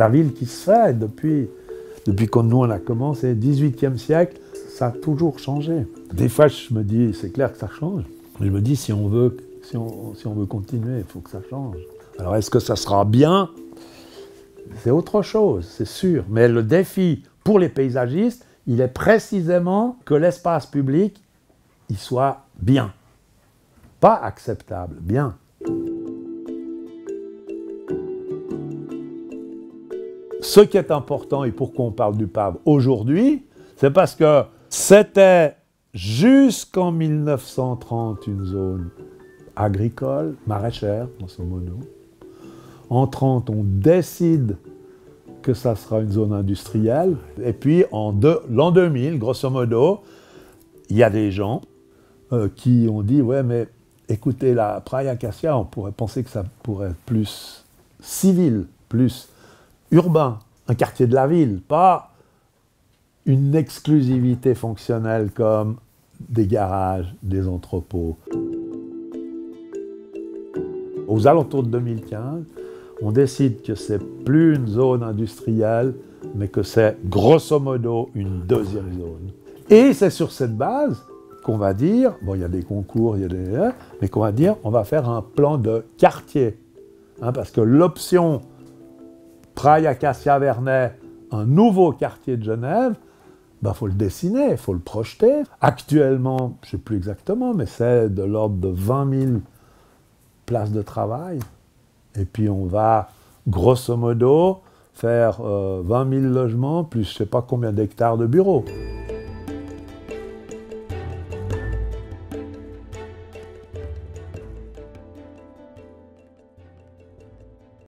La ville qui se fait depuis quand nous on a commencé, 18e siècle, ça a toujours changé. Des fois je me dis, c'est clair que ça change. Je me dis, si on veut continuer, il faut que ça change. Alors est-ce que ça sera bien? C'est autre chose, c'est sûr. Mais le défi pour les paysagistes, il est précisément que l'espace public, il soit bien. Pas acceptable, bien. Ce qui est important et pourquoi on parle du Pave aujourd'hui, c'est parce que c'était jusqu'en 1930 une zone agricole, maraîchère, grosso modo. En 1930, on décide que ça sera une zone industrielle. Et puis, l'an 2000, grosso modo, il y a des gens qui ont dit « Ouais, mais écoutez, la Praia Acacia, on pourrait penser que ça pourrait être plus civil, plus urbain, un quartier de la ville, pas une exclusivité fonctionnelle comme des garages, des entrepôts. » Aux alentours de 2015, on décide que c'est plus une zone industrielle, mais que c'est grosso modo une deuxième zone. Et c'est sur cette base qu'on va dire, bon, il y a des concours, mais qu'on va dire, on va faire un plan de quartier. Parce que l'option Praia Acacia Vernet, un nouveau quartier de Genève, il faut le dessiner, il faut le projeter. Actuellement, je ne sais plus exactement, mais c'est de l'ordre de 20 000 places de travail. Et puis on va, grosso modo, faire 20 000 logements, plus je ne sais pas combien d'hectares de bureaux.